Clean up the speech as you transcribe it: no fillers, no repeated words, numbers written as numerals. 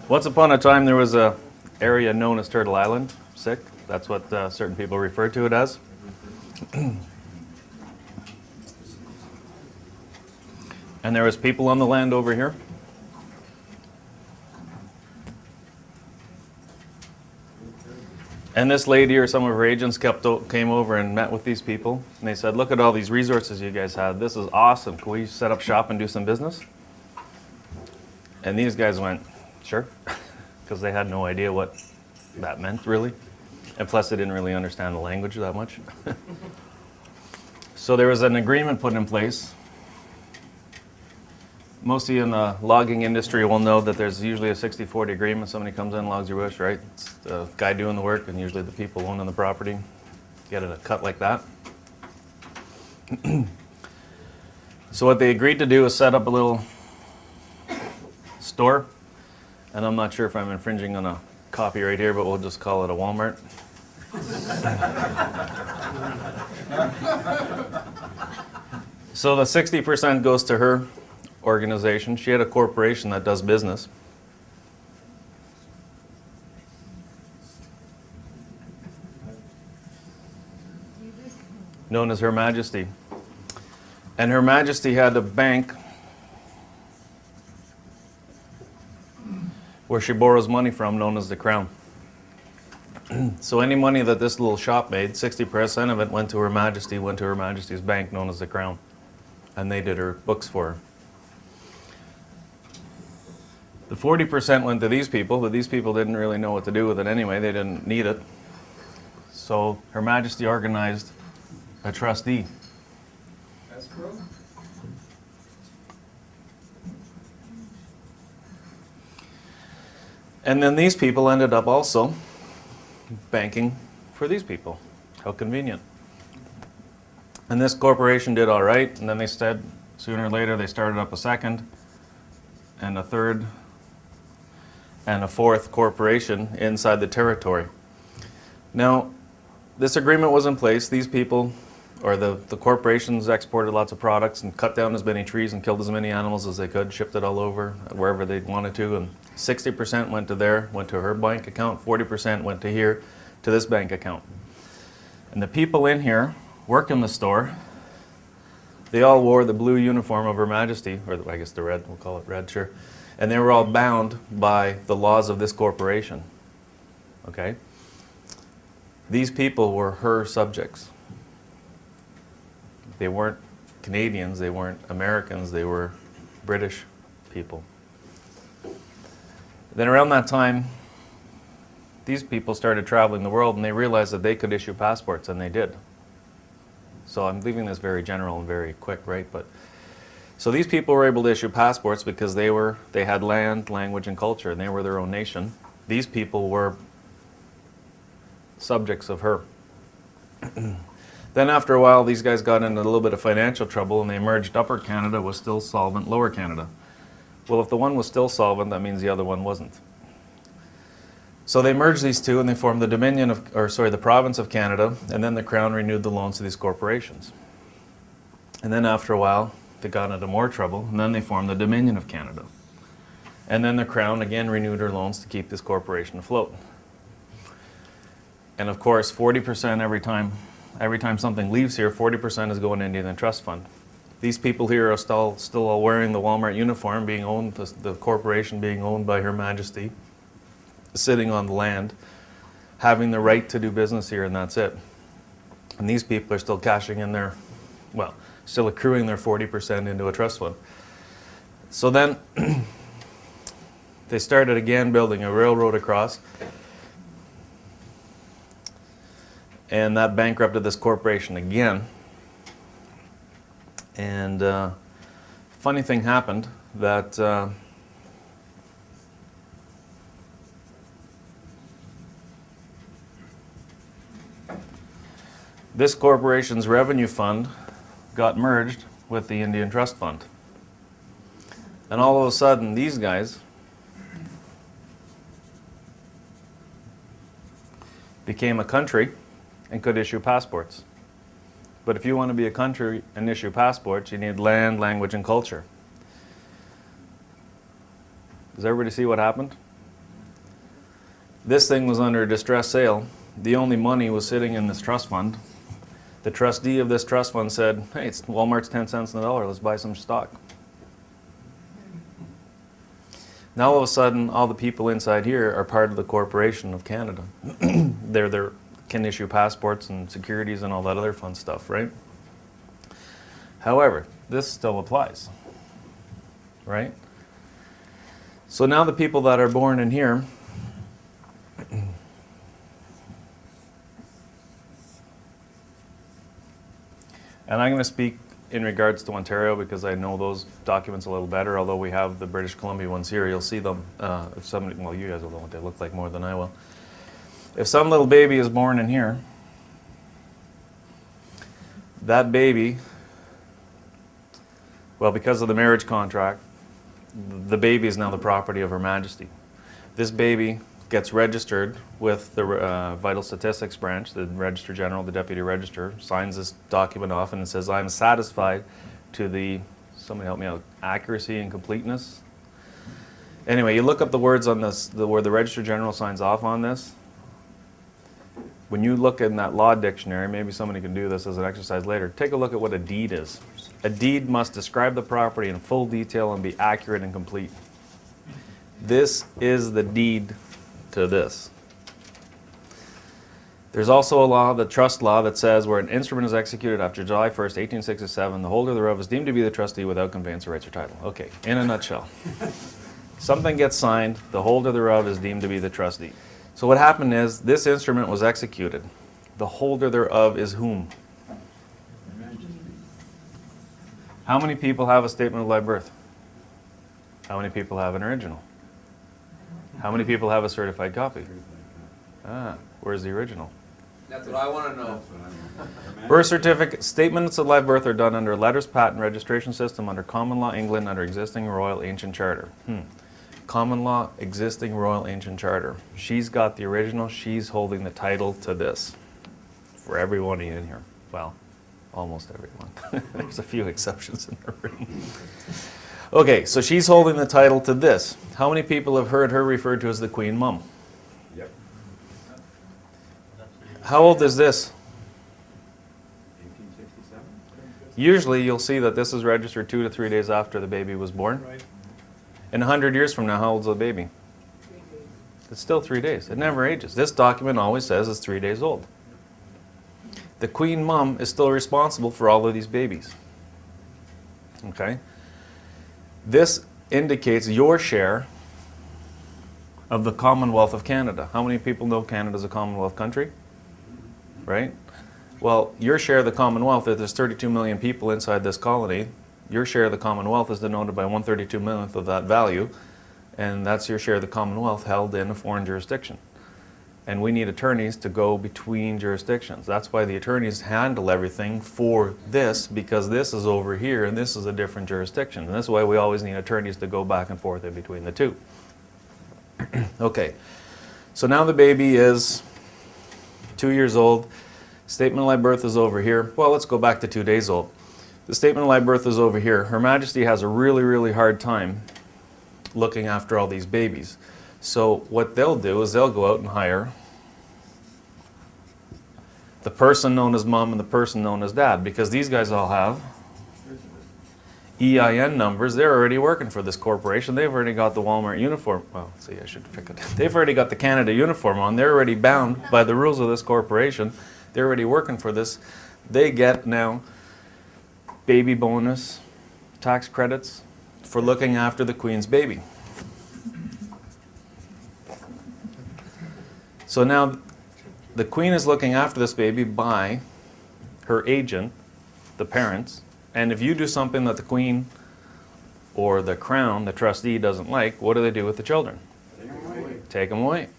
Once upon a time, there was a area known as Turtle Island. Sick. That's what certain people refer to it as. And there was people on the land over here. And this lady or some of her agents came over and met with these people. And they said, look at all these resources you guys have. This is awesome. Can we set up shop and do some business? And these guys went, sure. Because they had no idea what that meant, really. And plus, they didn't really understand the language that much. So there was an agreement put in place. Most of you in the logging industry will know that there's usually a 60-40 agreement. Somebody comes in, logs your bush, right? It's the guy doing the work, and usually the people owning the property get it a cut like that. So what they agreed to do is set up a little store. And I'm not sure if I'm infringing on a copyright here, but we'll just call it a Walmart. So the 60% goes to her organization. She had a corporation that does business. Known as Her Majesty. And Her Majesty had a bank where she borrows money from, known as the Crown. So any money that this little shop made, 60% of it went to Her Majesty, went to Her Majesty's bank, known as the Crown. And they did her books for her. The 40% went to these people, but these people didn't really know what to do with it anyway. They didn't need it. So Her Majesty organized a trustee. Escrow? And then these people ended up also banking for these people. How convenient. And this corporation did all right, and then they said sooner or later they started up a second and a third and a fourth corporation inside the territory. Now, this agreement was in place. These people, or the corporations, exported lots of products and cut down as many trees and killed as many animals as they could, shipped it all over, wherever they wanted to, and 60% went to her bank account, 40% went to here, to this bank account. And the people in here, working the store, they all wore the blue uniform of Her Majesty, or I guess the red, we'll call it red, sure. And they were all bound by the laws of this corporation, okay? These people were her subjects. They weren't Canadians, they weren't Americans, they were British people. Then around that time, these people started traveling the world and they realized that they could issue passports, and they did. So I'm leaving this very general and very quick, right? But so these people were able to issue passports because they had land, language, and culture, and they were their own nation. These people were subjects of her. Then after a while, these guys got into a little bit of financial trouble, and they merged. Upper Canada was still solvent, Lower Canada. Well, if the one was still solvent, that means the other one wasn't. So they merged these two, and they formed the province of Canada, and then the Crown renewed the loans to these corporations. And then after a while, they got into more trouble, and then they formed the Dominion of Canada. And then the Crown again renewed her loans to keep this corporation afloat. And of course, 40% every time something leaves here, 40% is going into the trust fund. These people here are still all wearing the Walmart uniform, being owned, the corporation being owned by Her Majesty, sitting on the land, having the right to do business here, and that's it. And these people are still cashing in still accruing their 40% into a trust fund. So then they started again building a railroad across, and that bankrupted this corporation again. And funny thing happened that this corporation's revenue fund got merged with the Indian Trust Fund. And all of a sudden, these guys became a country and could issue passports. But if you want to be a country and issue passports, you need land, language, and culture. Does everybody see what happened? This thing was under a distress sale. The only money was sitting in this trust fund. The trustee of this trust fund said, hey, it's Walmart's 10 cents on the dollar, let's buy some stock. Now all of a sudden, all the people inside here are part of the corporation of Canada. They can issue passports and securities and all that other fun stuff, right? However, this still applies, right? So now the people that are born in here, and I'm going to speak in regards to Ontario because I know those documents a little better, although we have the British Columbia ones here. You'll see them. If somebody, well, you guys will know what they look like more than I will. If some little baby is born in here, that baby, well, because of the marriage contract, the baby is now the property of Her Majesty. This baby gets registered with the Vital Statistics Branch, the Register General, the Deputy Register, signs this document off and it says, I'm satisfied to the, somebody help me out, accuracy and completeness. Anyway, you look up the words on this, where the Register General signs off on this. When you look in that law dictionary, maybe somebody can do this as an exercise later, take a look at what a deed is. A deed must describe the property in full detail and be accurate and complete. This is the deed to this. There's also a law, the trust law, that says where an instrument is executed after July 1st, 1867, the holder thereof is deemed to be the trustee without conveyance of rights or title. Okay, in a nutshell. Something gets signed, the holder thereof is deemed to be the trustee. So what happened is, this instrument was executed. The holder thereof is whom? How many people have a statement of live birth? How many people have an original? How many people have a certified copy? Ah, where's the original? That's what I want to know. Birth certificate, statements of live birth are done under letters patent registration system under common law England under existing royal ancient charter. Common law existing royal ancient charter. She's got the original, she's holding the title to this. For everyone in here. Well, almost everyone. There's a few exceptions in the room. Okay, so she's holding the title to this. How many people have heard her referred to as the Queen Mum? Yep. How old is this? 1867? Usually you'll see that this is registered 2 to 3 days after the baby was born. Right. In 100 years from now, how old's the baby? 3 days. It's still 3 days. It never ages. This document always says it's 3 days old. The Queen Mum is still responsible for all of these babies. Okay? This indicates your share of the Commonwealth of Canada. How many people know Canada's a Commonwealth country? Right? Well, your share of the Commonwealth, if there's 32 million people inside this colony, your share of the Commonwealth is denoted by 1/32 millionth of that value, and that's your share of the Commonwealth held in a foreign jurisdiction. And we need attorneys to go between jurisdictions. That's why the attorneys handle everything for this, because this is over here and this is a different jurisdiction. And that's why we always need attorneys to go back and forth in between the two. Okay, so now the baby is 2 years old. Statement of live birth is over here. Well, let's go back to 2 days old. The statement of live birth is over here. Her Majesty has a really, really hard time looking after all these babies. So what they'll do is they'll go out and hire the person known as mom and the person known as dad, because these guys all have EIN numbers. They're already working for this corporation. They've already got the Walmart uniform. Well, see, I should pick it. They've already got the Canada uniform on. They're already bound by the rules of this corporation. They're already working for this. They get now baby bonus, tax credits for looking after the Queen's baby. So now the Queen is looking after this baby by her agent, the parents, and if you do something that the Queen or the Crown, the trustee, doesn't like, what do they do with the children? Take them away.